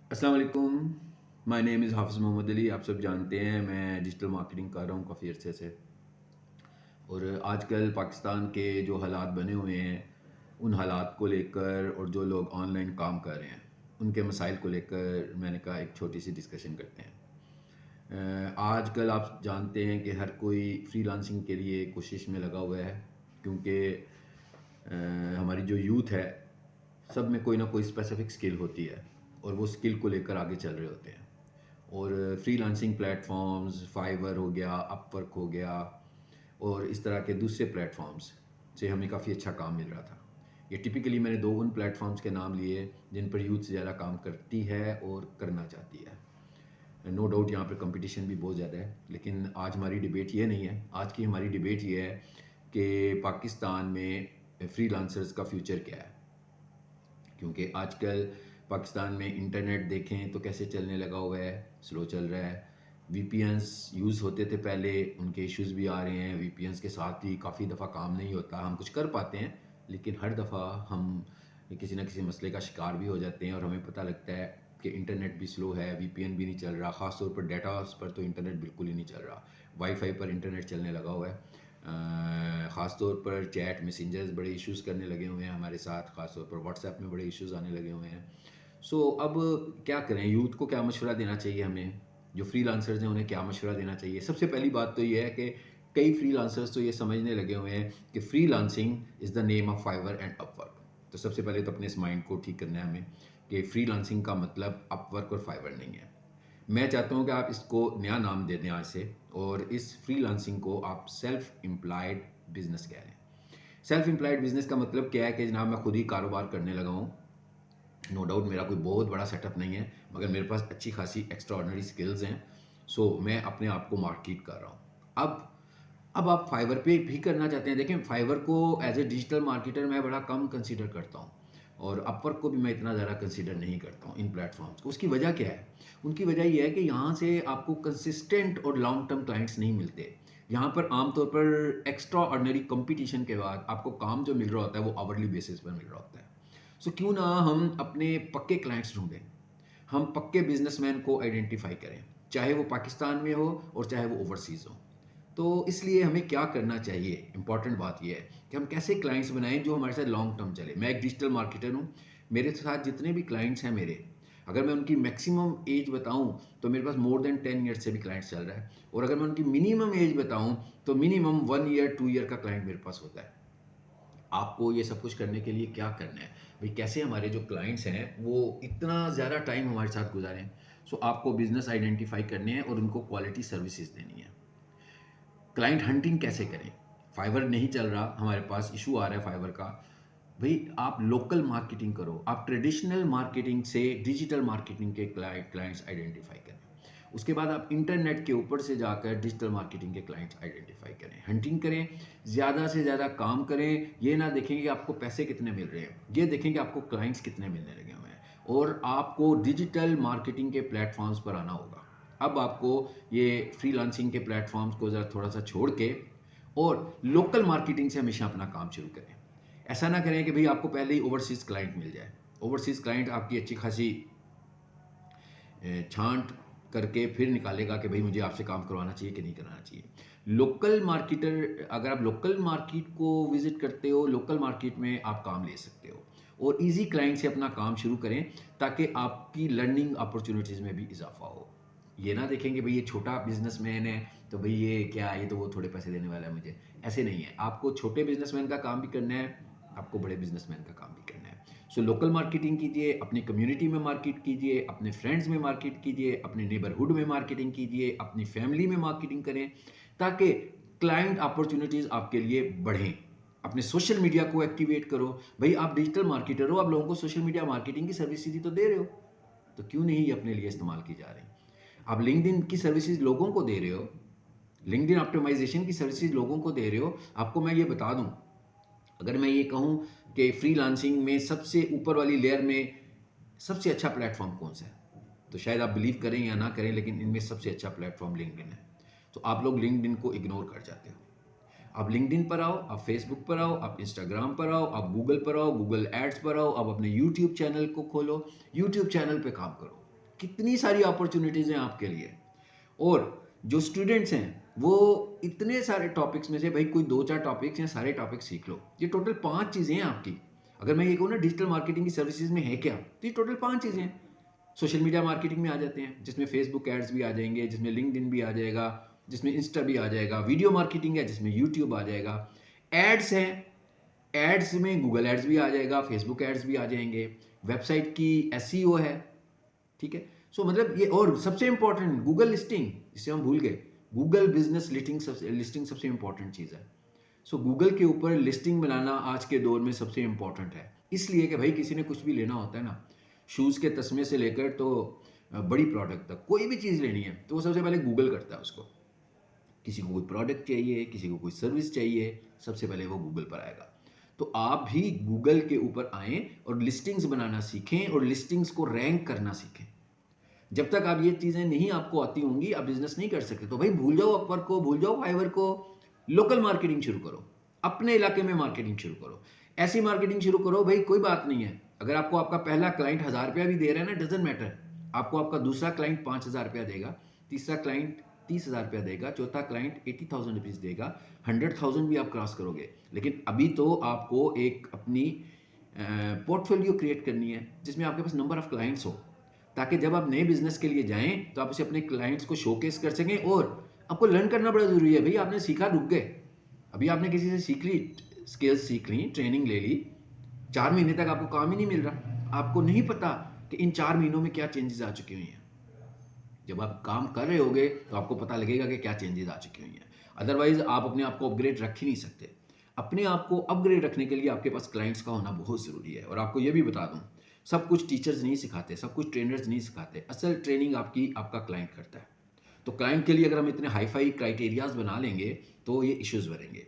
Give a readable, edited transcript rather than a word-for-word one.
अस्सलाम वालेकुम। My name is हाफ़िज़ मोहम्मद अली। आप सब जानते हैं मैं डिजिटल मार्केटिंग कर रहा हूँ काफ़ी अरसे से। और आजकल पाकिस्तान के जो हालात बने हुए हैं, उन हालात को लेकर और जो लोग ऑनलाइन काम कर रहे हैं, उनके मसाइल को लेकर मैंने कहा एक छोटी सी डिस्कशन करते हैं। आजकल आप जानते हैं कि हर कोई फ्रीलांसिंग के लिए कोशिश में लगा हुआ है, क्योंकि हमारी जो यूथ है, सब में कोई ना कोई स्पेसिफिक स्किल होती है और वो स्किल को लेकर आगे चल रहे होते हैं। और फ्रीलांसिंग प्लेटफॉर्म्स फाइवर हो गया, अपवर्क हो गया और इस तरह के दूसरे प्लेटफॉर्म्स से हमें काफ़ी अच्छा काम मिल रहा था। ये टिपिकली मैंने दो उन प्लेटफॉर्म्स के नाम लिए जिन पर यूथ ज़्यादा काम करती है और करना चाहती है। नो डाउट यहाँ पे कंपटीशन भी बहुत ज़्यादा है, लेकिन आज हमारी डिबेट ये नहीं है। आज की हमारी डिबेट ये है कि पाकिस्तान में फ्रीलांसर्स का फ्यूचर क्या है। क्योंकि आजकल पाकिस्तान में इंटरनेट देखें तो कैसे चलने लगा हुआ है, स्लो चल रहा है। वीपीएन्स यूज़ होते थे पहले, उनके इश्यूज भी आ रहे हैं। वीपीएन्स के साथ भी काफ़ी दफ़ा काम नहीं होता। हम कुछ कर पाते हैं, लेकिन हर दफ़ा हम किसी ना किसी मसले का शिकार भी हो जाते हैं और हमें पता लगता है कि इंटरनेट भी स्लो है, वीपीएन भी नहीं चल रहा। ख़ास तौर पर डाटा पर तो इंटरनेट बिल्कुल ही नहीं चल रहा। वाईफाई पर इंटरनेट चलने लगा हुआ है। ख़ास तौर पर चैट मैसेंजर्स बड़े इश्यूज़ करने लगे हुए हैं हमारे साथ। ख़ास तौर पर व्हाट्सएप में बड़े इश्यूज़ आने लगे हुए हैं। अब क्या करें, यूथ को क्या मशवरा देना चाहिए हमें, जो फ्रीलांसर्स हैं उन्हें क्या मशवरा देना चाहिए? सबसे पहली बात तो ये है कि कई फ्रीलांसर्स तो ये समझने लगे हुए हैं कि freelancing is the name of Fiverr and Upwork. तो सबसे पहले तो अपने इस माइंड को ठीक करना है हमें कि फ्रीलांसिंग का मतलब अपवर्क और फाइवर नहीं है। मैं चाहता हूँ कि आप इसको नया नाम दे दें आज से, और इस फ्रीलांसिंग को आप सेल्फ एम्प्लॉयड बिजनेस कह लें। सेल्फ एम्प्लॉयड बिजनेस का मतलब क्या है कि जनाब मैं खुद ही कारोबार करने लगा हूँ। नो डाउट मेरा कोई बहुत बड़ा सेटअप नहीं है, मगर मेरे पास अच्छी खासी एक्स्ट्रा ऑर्डिनरी स्किल्स हैं। मैं अपने आप को मार्केट कर रहा हूँ। अब आप फाइवर पे भी करना चाहते हैं, देखें फाइवर को एज ए डिजिटल मार्केटर मैं बड़ा कम कंसीडर करता हूँ, और अपवर्क को भी मैं इतना ज़्यादा कंसीडर नहीं करता हूँ इन प्लेटफॉर्म्स को। उसकी वजह क्या है? उनकी वजह ये है कि यहाँ से आपको कंसिस्टेंट और लॉन्ग टर्म क्लाइंट्स नहीं मिलते। यहाँ पर आमतौर पर एक्स्ट्रा ऑर्डिनरी कंपटीशन के बाद आपको काम जो मिल रहा होता है वो आवरली बेसिस पर मिल रहा होता है। क्यों ना हम अपने पक्के क्लाइंट्स ढूंढें, हम पक्के बिजनेसमैन को आइडेंटिफाई करें, चाहे वो पाकिस्तान में हो और चाहे वो ओवरसीज़ हो। तो इसलिए हमें क्या करना चाहिए, इंपॉर्टेंट बात यह है कि हम कैसे क्लाइंट्स बनाएं जो हमारे साथ लॉन्ग टर्म चले। मैं एक डिजिटल मार्केटर हूँ। मेरे साथ जितने भी क्लाइंट्स हैं मेरे, अगर मैं उनकी मैक्सिमम एज बताऊं तो मेरे पास मोर देन 10 ईयर से भी क्लाइंट्स चल रहा है, और अगर मैं उनकी मिनिमम एज बताऊं तो मिनिमम 1 ईयर 2 ईयर का क्लाइंट मेरे पास होता है। आपको ये सब कुछ करने के लिए क्या करना है भाई, कैसे हमारे जो क्लाइंट्स हैं वो इतना ज़्यादा टाइम हमारे साथ गुजारें। आपको बिजनेस आइडेंटिफाई करने हैं और उनको क्वालिटी सर्विसेज देनी है। क्लाइंट हंटिंग कैसे करें? फाइवर नहीं चल रहा, हमारे पास इशू आ रहा है फाइवर का। भाई आप लोकल मार्केटिंग करो, आप ट्रेडिशनल मार्केटिंग से डिजिटल मार्केटिंग के क्लाइंट्स आइडेंटिफाई करें। उसके बाद आप इंटरनेट के ऊपर से जाकर डिजिटल मार्केटिंग के क्लाइंट्स आइडेंटिफाई करें, हंटिंग करें, ज़्यादा से ज़्यादा काम करें। ये ना देखें कि आपको पैसे कितने मिल रहे हैं, ये देखें कि आपको क्लाइंट्स कितने मिलने लगे हुए हैं। और आपको डिजिटल मार्केटिंग के प्लेटफॉर्म्स पर आना होगा। अब आपको ये फ्रीलांसिंग के प्लेटफॉर्म्स को ज़रा थोड़ा सा छोड़ के और लोकल मार्केटिंग से हमेशा अपना काम शुरू करें। ऐसा ना करें कि भाई आपको पहले ही ओवरसीज़ क्लाइंट मिल जाए। ओवरसीज़ क्लाइंट आपकी अच्छी खासी छांट करके फिर निकालेगा कि भाई मुझे आपसे काम करवाना चाहिए कि नहीं कराना चाहिए। लोकल मार्केटर, अगर आप लोकल मार्केट को विजिट करते हो, लोकल मार्केट में आप काम ले सकते हो और इजी क्लाइंट से अपना काम शुरू करें, ताकि आपकी लर्निंग अपॉर्चुनिटीज़ में भी इजाफा हो। ये ना देखेंगे भाई ये छोटा बिजनेसमैन है तो भाई ये क्या, ये तो वो थोड़े पैसे देने वाला है मुझे। ऐसे नहीं है, आपको छोटे बिजनेसमैन का काम भी करना है, आपको बड़े बिजनेसमैन का काम भी करना है। लोकल मार्केटिंग कीजिए, अपनी कम्युनिटी में मार्केट कीजिए, अपने फ्रेंड्स में मार्केट कीजिए, अपने नेबरहुड में मार्केटिंग कीजिए, अपनी फैमिली में मार्केटिंग करें, ताकि क्लाइंट अपॉर्चुनिटीज़ आपके लिए बढ़ें। अपने सोशल मीडिया को एक्टिवेट करो। भाई आप डिजिटल मार्केटर हो, आप लोगों को सोशल मीडिया मार्केटिंग की सर्विसेज ही तो दे रहे हो, तो क्यों नहीं ये अपने लिए इस्तेमाल की जा रही? आप लिंक्डइन की सर्विसेज लोगों को दे रहे हो, लिंक्डइन ऑप्टिमाइजेशन की सर्विसेज लोगों को दे रहे हो। आपको मैं ये बता दूं, अगर मैं ये कहूं कि फ्रीलांसिंग में सबसे ऊपर वाली लेयर में सबसे अच्छा प्लेटफॉर्म कौन सा है, तो शायद आप बिलीव करें या ना करें, लेकिन इनमें सबसे अच्छा प्लेटफॉर्म लिंक्डइन है। तो आप लोग लिंक्डइन को इग्नोर कर जाते हो। आप लिंक्डइन पर आओ, आप फेसबुक पर आओ, आप इंस्टाग्राम पर आओ, आप गूगल पर आओ, गूगल एड्स पर आओ, आप अपने यूट्यूब चैनल को खोलो, यूट्यूब चैनल पे काम करो। कितनी सारी अपॉर्चुनिटीज़ हैं आपके लिए। और जो स्टूडेंट्स हैं वो इतने सारे टॉपिक्स में से भाई कोई 2-4 टॉपिक्स या सारे टॉपिक्स सीख लो। ये टोटल 5 चीज़ें हैं आपकी। अगर मैं ये कहूँ ना डिजिटल मार्केटिंग की सर्विसेज में है क्या, तो ये टोटल 5 चीज़ें हैं। सोशल मीडिया मार्केटिंग में आ जाते हैं, जिसमें फेसबुक एड्स भी आ जाएंगे, जिसमें लिंक्डइन भी आ जाएगा, जिसमें इंस्टा भी आ जाएगा। वीडियो मार्केटिंग है जिसमें यूट्यूब आ जाएगा। एड्स हैं, एड्स में गूगल एड्स भी आ जाएगा, फेसबुक एड्स भी आ जाएंगे। वेबसाइट की एसईओ है, ठीक है। सो मतलब ये, और सबसे इंपॉर्टेंट गूगल लिस्टिंग, जिसे हम भूल गए, गूगल बिजनेस लिस्टिंग सबसे इंपॉर्टेंट चीज़ है। सो गूगल के ऊपर लिस्टिंग बनाना आज के दौर में सबसे इंपॉर्टेंट है, इसलिए कि भाई किसी ने कुछ भी लेना होता है ना, शूज़ के तस्मे से लेकर तो बड़ी प्रोडक्ट तक कोई भी चीज़ लेनी है तो वो सबसे पहले गूगल करता है उसको। किसी को कोई प्रोडक्ट चाहिए, किसी को कोई सर्विस चाहिए, सबसे पहले वो गूगल पर आएगा। तो आप भी गूगल के ऊपर आएँ और लिस्टिंग्स बनाना सीखें और लिस्टिंग्स को रैंक करना सीखें। जब तक आप ये चीज़ें नहीं आपको आती होंगी, आप बिजनेस नहीं कर सकते। तो भाई भूल जाओ अपवर्क को, भूल जाओ फाइवर को, लोकल मार्केटिंग शुरू करो, अपने इलाके में मार्केटिंग शुरू करो, ऐसी मार्केटिंग शुरू करो। भाई कोई बात नहीं है, अगर आपको आपका पहला क्लाइंट 1000 रुपया भी दे रहा है ना, डजेंट मैटर। आपको आपका दूसरा क्लाइंट 5000 रुपया देगा, तीसरा क्लाइंट 30,000 रुपया देगा, चौथा क्लाइंट 80,000 रुपीज़ देगा, 100,000 भी आप क्रॉस करोगे। लेकिन अभी तो आपको एक अपनी पोर्टफोलियो क्रिएट करनी है जिसमें आपके पास नंबर ऑफ क्लाइंट्स हो, ताकि जब आप नए बिजनेस के लिए जाएं तो आप उसे अपने क्लाइंट्स को शोकेस कर सकें। और आपको लर्न करना बड़ा ज़रूरी है। भाई आपने सीखा, रुक गए, अभी आपने किसी से सीख ली, स्किल्स सीख ली, ट्रेनिंग ले ली, 4 महीने तक आपको काम ही नहीं मिल रहा, आपको नहीं पता कि इन 4 महीनों में क्या चेंजेस आ चुकी हुई हैं। जब आप काम कर रहे होगे तो आपको पता लगेगा कि क्या चेंजेस आ चुकी हुई हैं। अदरवाइज आप अपने आप को अपग्रेड रख ही नहीं सकते। अपने आप को अपग्रेड रखने के लिए आपके पास क्लाइंट्स का होना बहुत ज़रूरी है। और आपको ये भी बता दूं, सब कुछ टीचर्स नहीं सिखाते, सब कुछ ट्रेनर्स नहीं सिखाते, असल ट्रेनिंग आपका क्लाइंट करता है। तो क्लाइंट के लिए अगर हम इतने हाई फाई क्राइटेरियाज बना लेंगे तो ये इश्यूज बनेंगे।